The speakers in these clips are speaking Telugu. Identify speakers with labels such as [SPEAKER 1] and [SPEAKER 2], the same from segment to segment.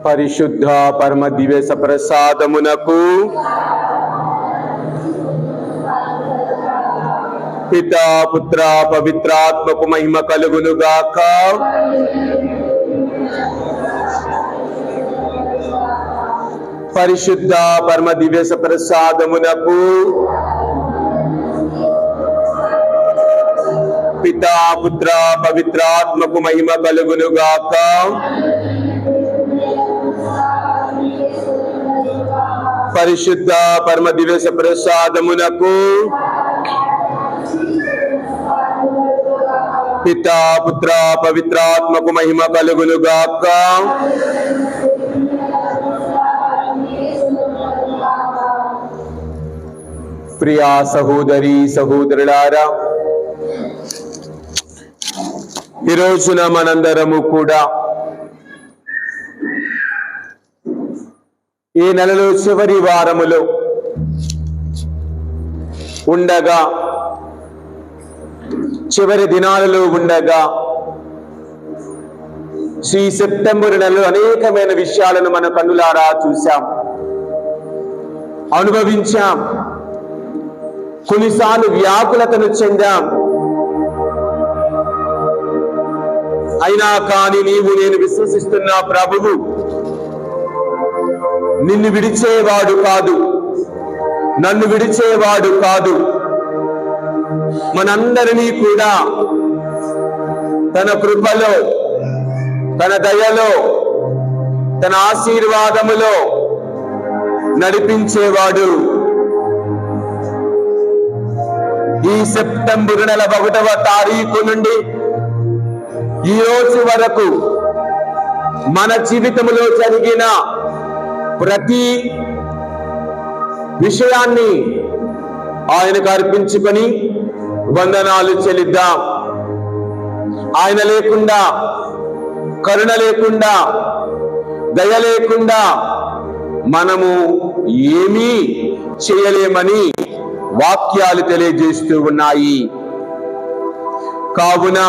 [SPEAKER 1] పరిశుద్ధ పరమ దివ్య ప్రసాదమునకు పితా పుత్ర పవిత్రాత్మకు మహిమ కలుగునుగాక. పరిశుద్ధ పరమ దివ్య ప్రసాదమునకు పితా పుత్ర పవిత్రాత్మకు మహిమ కలుగునుగాక. పరిశుద్ధ పరమ దివ్య ప్రసాదమునకు పితా పుత్ర పవిత్రాత్మకు మహిమ కలుగునుగాక. ప్రియా సహోదరి సహోదరులారా, ఈ రోజున మనందరము కూడా ఈ నెలలో చివరి వారములో ఉండగా, చివరి దినాలలో ఉండగా ఈ సెప్టెంబర్ నెలలో అనేకమైన విషయాలను మన కన్నులారా చూశాం, అనుభవించాం. కొన్నిసార్లు వ్యాకులతను చెందాం. అయినా కానీ నేను విశ్వసిస్తున్న ప్రభువు నిన్ను విడిచేవాడు కాదు, నన్ను విడిచేవాడు కాదు. మనందరినీ కూడా తన కృపలో, తన దయలో, తన ఆశీర్వాదములో నడిపించేవాడు. ఈ సెప్టెంబర్ నెల 1వ తారీఖు నుండి ఈ రోజు వరకు మన జీవితంలో జరిగిన ప్రతి విషయాన్ని ఆయనకు అర్పించుకొని వందనాలు చెల్లిద్దాం. ఆయన లేకుండా, కరుణ లేకుండా, దయ లేకుండా మనము ఏమీ చేయలేమని వాక్యాలు తెలియజేస్తూ ఉన్నాయి. కావున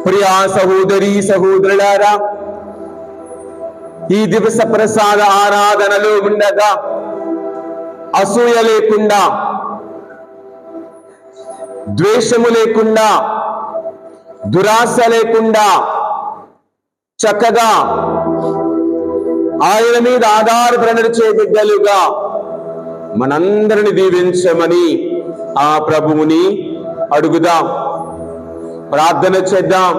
[SPEAKER 1] ప్రియా సహోదరి సహోదరులారా, ఈ దివస ప్రసాద ఆరాధనలో ఉండగా అసూయ లేకుండా, ద్వేషము లేకుండా, దురాశ లేకుండా చక్కగా ఆయన మీద ఆధారపడి నడిచే బిడ్డలుగా మనందరిని దీవించమని ఆ ప్రభువుని అడుగుదాం, ప్రార్థన చేద్దాం.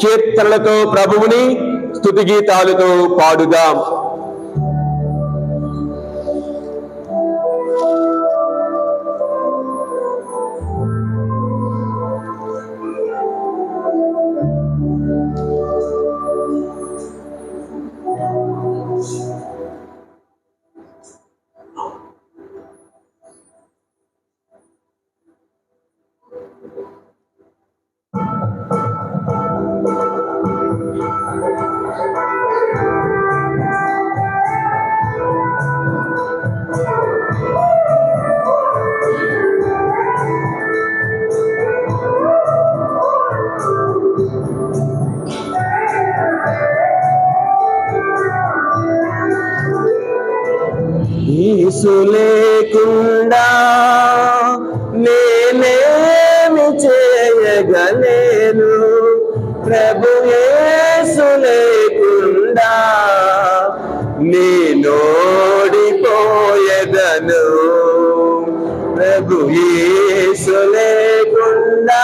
[SPEAKER 1] కీర్తనలతో ప్రభువుని స్తుతి గీతాలతో పాడుదాం. యేసు లేకుండా నేనేమి చేయగలేను, ప్రభు యేసు లేకుండా నేనోడిపోయేదను. ప్రభు యేసు లేకుండా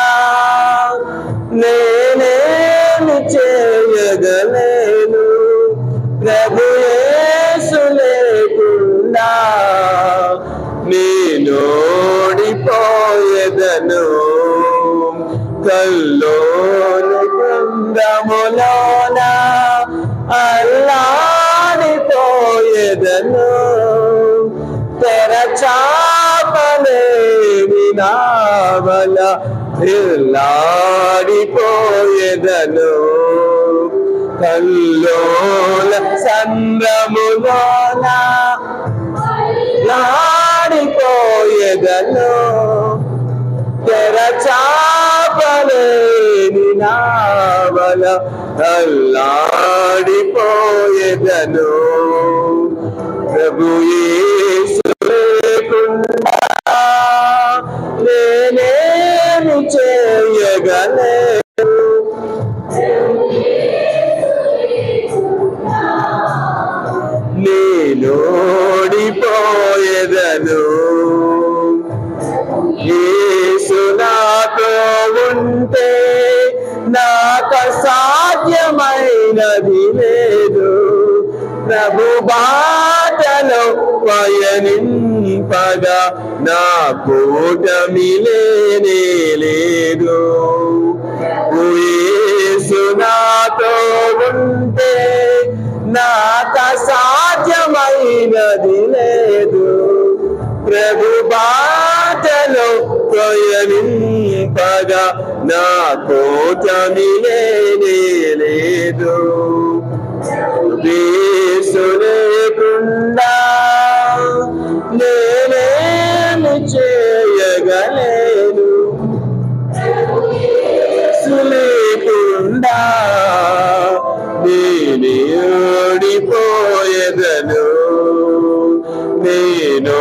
[SPEAKER 1] నేనేమి చేయగలేను, ప్రభు యేసు లేకుండా నేనోడిపోయేదను. కల్లోని బృందములోన అల్లాడిపోయేదను, తెరచాపలేని నావల ఇల్లాడిపోయేదను. కల్లోల సంద్రములోన లాడిపోయేదను, తెరచాపలేని నావల అల్లాడిపోయే పోయేదను. ప్రభు యేసు లేకుండా నేనేమి చేయగలను. నేనోడిపోయేదను. యేసు నాతో ఉంటే నాకు సాధ్యమైనది లేదు. ప్రభు బాటలో పయనింపగా నా కూటమి లేనే లేదు. యేసు నాతో ఉంటే నాకు సాధ్యమైనది లేదు. ప్రభు బాటలో పయనింపగా నా కూటమి లేనే లేదు. యేసు లేకుండా నేనేమి చేయగలను. యేసు లేకుండా నేనోడిపోయేదను. నేనోడిపోయేదను.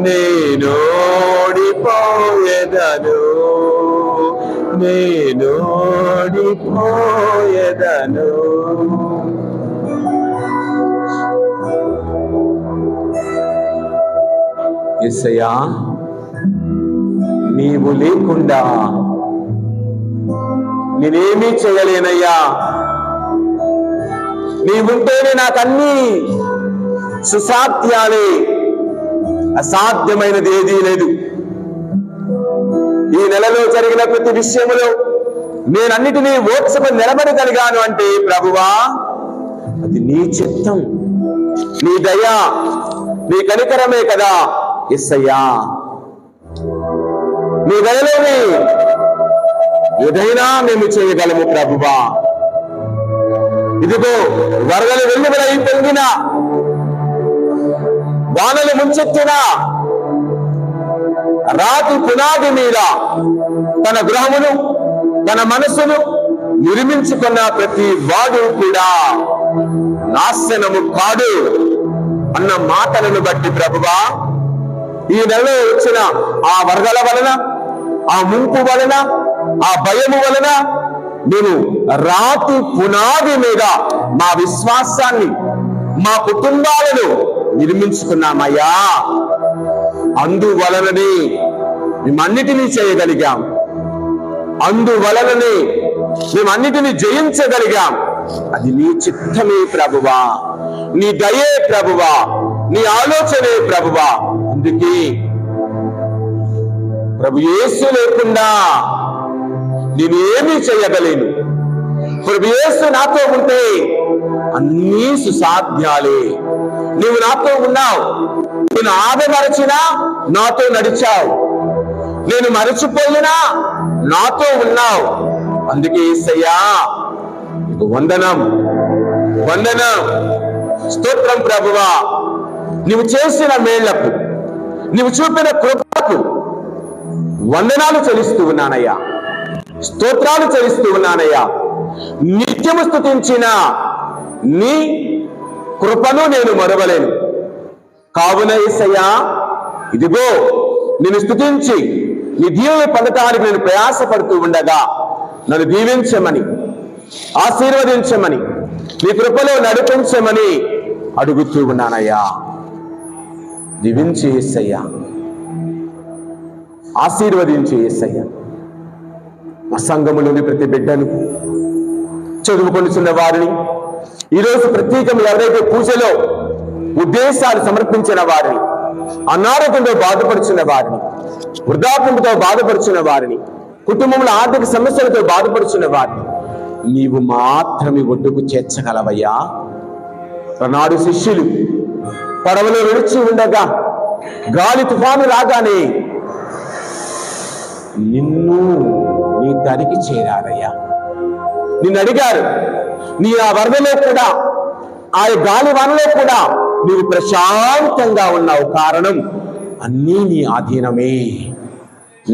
[SPEAKER 1] నేనోడిపోయేదను. నేనోడిపోయేదను. యేసయ్యా, నీవు లేకుండా నేనేమీ చేయలేనయ్యా. నీవుంటేనే నాకన్నీ సుసాధ్యాలే, అసాధ్యమైనది ఏదీ లేదు. ఈ నెలలో జరిగిన ప్రతి విషయంలో నేనన్నిటినీ ఓర్చుకొని నిలబడగలిగాను అంటే ప్రభువా, అది నీ చిత్తం, నీ దయ, నీ కనికరమే కదా యేసయ్యా. నీ దయలోని ఏదైనా మేము చేయగలము ప్రభువా. ఇదిగో వరదలు వెల్లువలై పొంగిన, వానలు ముంచెత్తిన, రాతి పునాది మీద తన గృహమును తన మనసును నిర్మించుకున్న ప్రతి వాడు కూడా నాశనము కాడు అన్న మాటలను బట్టి ప్రభువా, ఈ నెలలో వచ్చిన ఆ వరదల వలన, ఆ ముంపు వలన, ఆ భయము వలన నేను రాతి పునాది మీద మా విశ్వాసాన్ని, మా కుటుంబాలను నిర్మించుకున్నామయ్యా. అందువలననే మేమన్నిటినీ చేయగలిగాం. అందువలననే మేమన్నిటినీ జయించగలిగాం. అది నీ చిత్తమే ప్రభువా, నీ దయే ప్రభువా, నీ ఆలోచనే ప్రభువా. అందుకే ప్రభు యేసు లేకుండా నేను ఏమీ చేయగలేను. ప్రభు యేసు నాతో ఉంటే అన్నీ సుసాధ్యాలే. నీవు నాతో ఉన్నావు. నేను ఆదమరచినా నాతో నడిచావు. నేను మరచిపోయినా నాతో ఉన్నావు. అందుకే యేసయ్యా నీకు వందనం, వందనం, స్తోత్రం ప్రభువా. నీవు చేసిన మేళ్లకు, నీవు చూపిన కృపకు వందనాలు చెల్లిస్తూ ఉన్నానయ్యా, స్తోత్రాలు చెల్లిస్తూ ఉన్నానయ్యా. నిత్యము స్తుతించిన నీ కృపను నేను మరువలేను. కావున యేసయ్యా, ఇదిగో నేను స్తుతించి నీ దీవెన పొందటానికి నేను ప్రయాసపడుతూ ఉండగా నన్ను దీవించమని, ఆశీర్వదించమని, నీ కృపలో నడిపించమని అడుగుతూ ఉన్నానయ్యా. దీవించి యేసయ్యా, ఆశీర్వదించి యేసయ్యా. మా సంఘములోని ప్రతి బిడ్డను, చదువుకొనిచున్న వారిని, ఈరోజు ప్రత్యేకంగా ఎవరైతే పూజలో ఉద్దేశాలు సమర్పించిన వారిని, అనారోగ్యంతో బాధపడుచున్న వారిని, వృద్ధాప్యంతో బాధపడుచున్న వారిని, కుటుంబంలో ఆర్థిక సమస్యలతో బాధపడుచున్న వారిని నీవు మాత్రమే ఒడ్డుకు చేర్చగలవయ్యా. ప్రనాడు శిష్యులు పడవలో విడిచి ఉండగా గాలి తుఫాను రాగానే నిన్ను నీ దరికి చేరారయ్యా. నిన్ను అడిగారు. నీ ఆ వరదలో కూడా, ఆ గాలి వానలో కూడా నీవు ప్రశాంతంగా ఉన్నావు. కారణం అన్నీ నీ ఆధీనమే.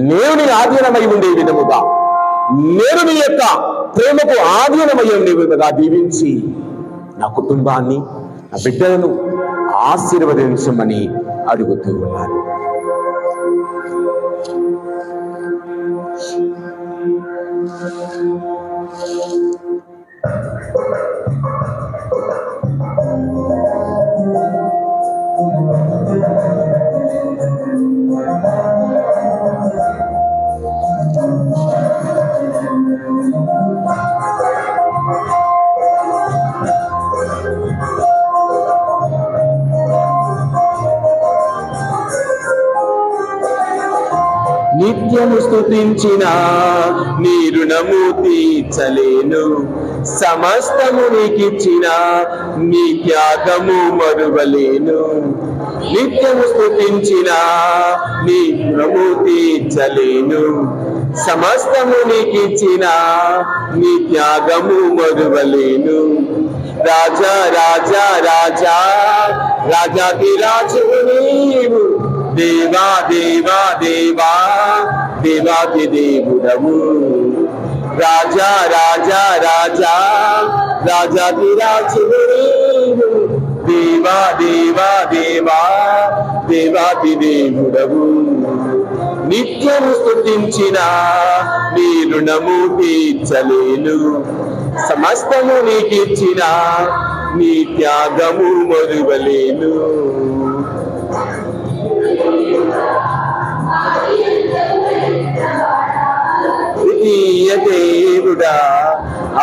[SPEAKER 1] నేను నీ ఆధీనమై ఉండే విధముగా, నేను నీ యొక్క ప్రేమకు ఆధీనమయ్యం నీవుగా దీవించి నా కుటుంబాన్ని, నా బిడ్డలను ఆశీర్వదించమని అడుగుతూ ఉన్నాను. నిత్యము స్తుతించిన నీ రుణము తీర్చలేను, సమస్తము నీకిచ్చిన నీ త్యాగము మరువలేను. నిత్యము స్తుతించిన నీ రుణము తీర్చలేను, సమస్తము నీకిచ్చిన నీ త్యాగము మరువలేను. రాజా రాజా రాజా రాజాకి రాజువు నీవు, దేవా దేవా దేవా దేవాది దేవుడవు. రాజా రాజా రాజా రాజాది రాజువు నీవు, దేవా దేవా దేవా దేవాది దేవుడవు. నిత్యము స్తుతించిన నీ రుణము తీర్చలేను, సమస్తము నీకిచ్చిన నీ త్యాగము మరువలేను. ద్వితీయ దేవుడా,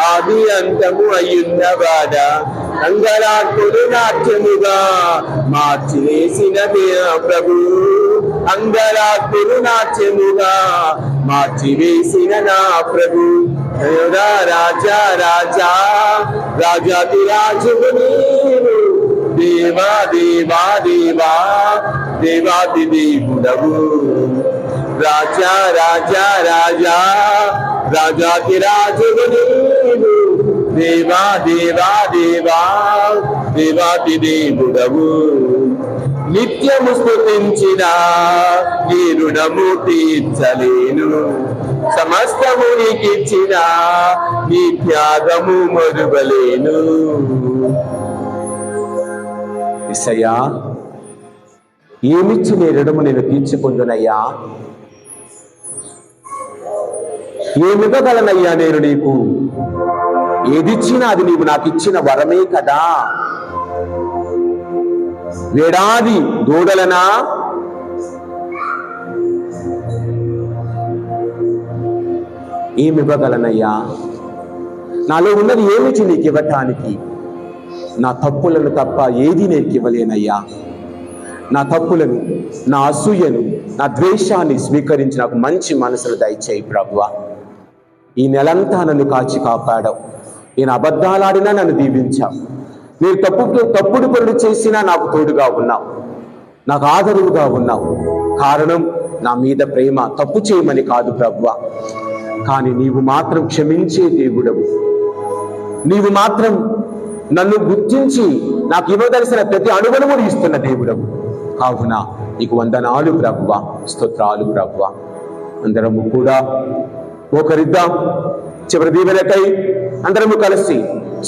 [SPEAKER 1] ఆది అంతము అయ్యున్నవాడా, అంగరాకులు నాట్యముగా మార్చివేసిన ప్రభు, అంగరాకులు నాట్యముగా మార్చివేసిన నా ప్రభు. రాజా రాజా రాజాది రాజువు నీవు, దేవా దేవా దేవా దేవాది దేవుడవు. రాజా రాజా రాజా రాజాది రాజువు నీవు, దేవా దేవా దేవా దేవాది దేవుడవు. నిత్యము స్తుతించిన నీ రుణము తీర్చలేను, సమస్తము నీకిచ్చిన నీ త్యాగము మరువలేను. యేసయ్యా, ఏమిచ్చి నీ రుణము నేను తీర్చుకుందునయ్యా? ఏమివ్వగలనయ్యా నేను నీకు? ఏదిచ్చినా అది నీవు నాకు ఇచ్చిన వరమే కదా. వేడాది దూడలనా, ఏమివ్వగలనయ్యా? నాలో ఉన్నది ఏమిటి నీకు ఇవ్వటానికి? నా తప్పులను తప్ప ఏది నేను ఇవ్వలేనయ్యా. నా తప్పులను, నా అసూయను, నా ద్వేషాన్ని స్వీకరించి నాకు మంచి మనసును దయచేయి ప్రభువా. ఈ నెలంతా నన్ను కాచి కాపాడావు. నేను అబద్ధాలాడినా నన్ను దీవించావు. నేను తప్పుడు పనులు చేసినా నాకు తోడుగా ఉన్నావు, నాకు ఆదరువుగా ఉన్నావు. కారణం నా మీద ప్రేమ, తప్పు చేయమని కాదు ప్రభువా. కానీ నీవు మాత్రం క్షమించే దేవుడవు. నీవు మాత్రం నన్ను గుర్తించి నాకు ఇవ్వదలసిన ప్రతి అణువణువును ఇస్తున్న దేవుడవు. కావున నీకు వందనాలు ప్రభువా, స్తోత్రాలు ప్రభువా. అందరము కూడా ఒకరిద్దాం. చివరి దీవెనకై అందరము కలిసి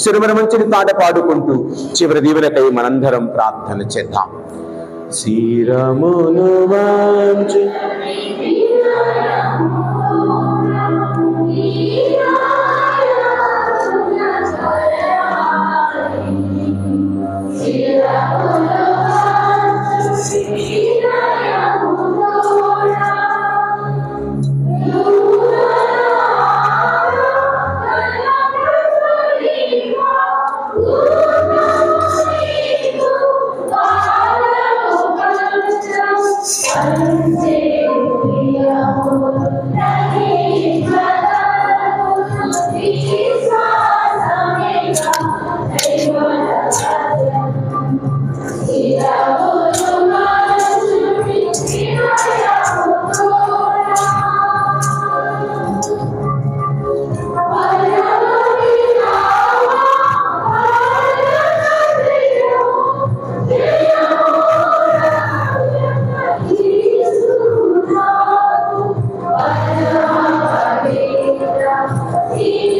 [SPEAKER 1] శిరుమన మంచిని పాట పాడుకుంటూ చివరి దీవెనకై మనందరం ప్రార్థన చేద్దాం. శిరమును వంచి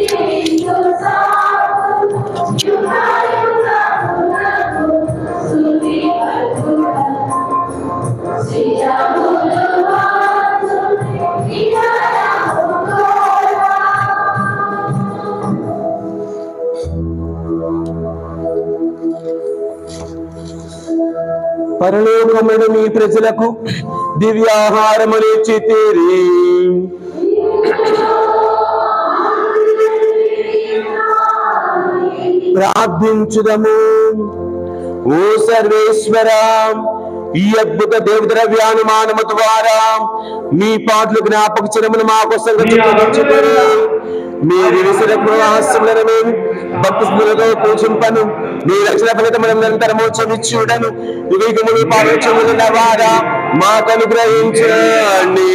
[SPEAKER 2] Yeah.
[SPEAKER 1] పరలోకమున మీ ప్రజలకు దివ్యాహారమునిచ్చితిరి. ప్రార్థించుదము. ఓ సర్వేశ్వర, ఈ అద్భుత దేవద్రవ్యానుమానము ద్వారా మీ పాటలు జ్ఞాపక చిరమును మా కోసం మీ విరిసిన ప్రవాసములను భక్తులతో పూజింపను. మీ రక్షణ ఫలితములను నిరంతరము చెవిచ్చుడను వివేకములు పావించముల వారా మాకు అనుగ్రహించండి.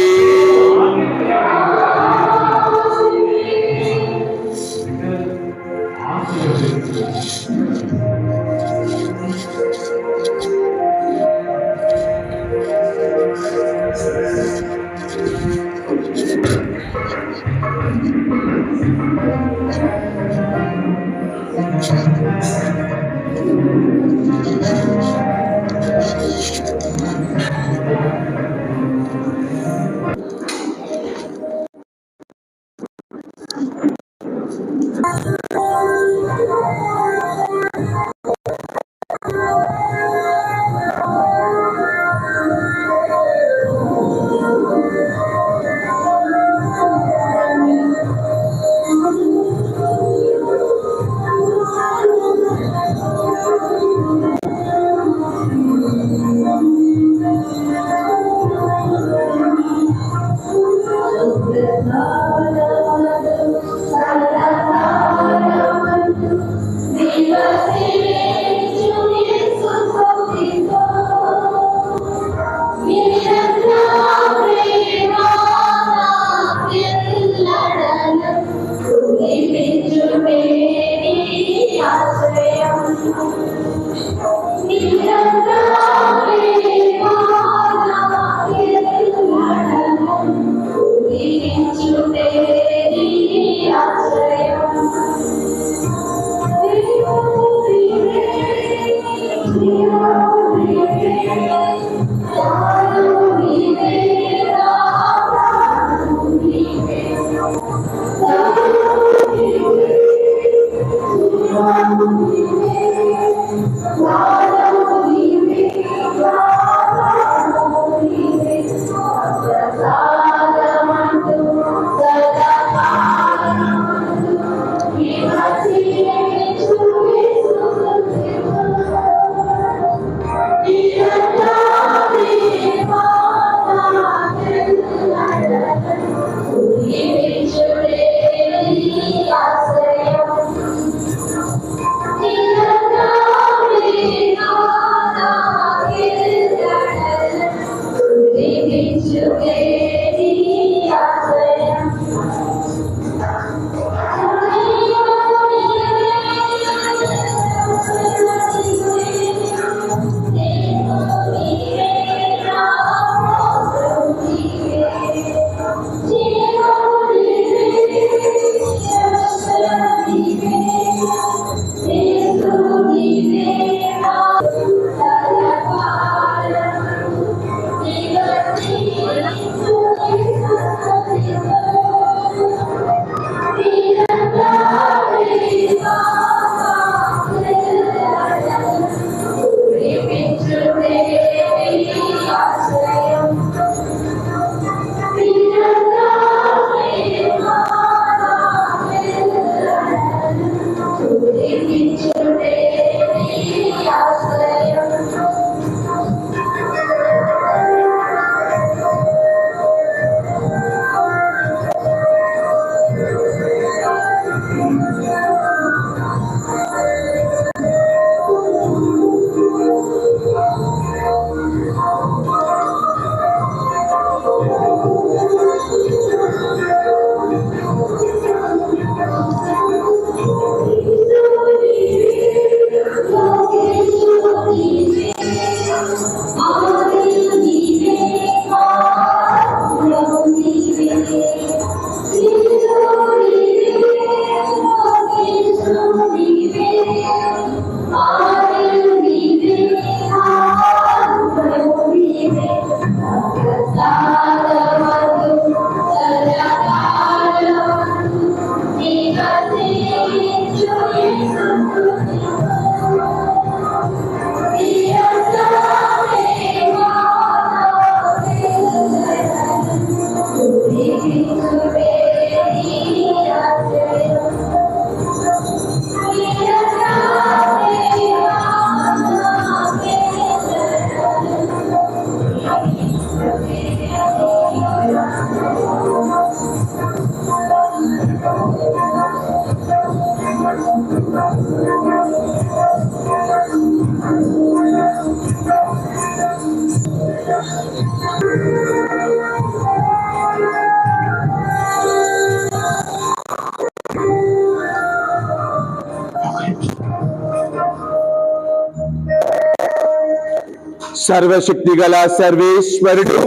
[SPEAKER 1] సర్వశక్తి గల సర్వేశ్వరుడు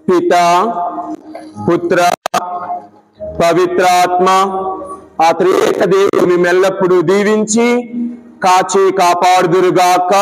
[SPEAKER 1] పిత పుత్ర పవిత్రాత్మ ఆ త్రియేక దేవుని ఎల్లప్పుడూ దీవించి కాచి కాపాడుదురుగాక.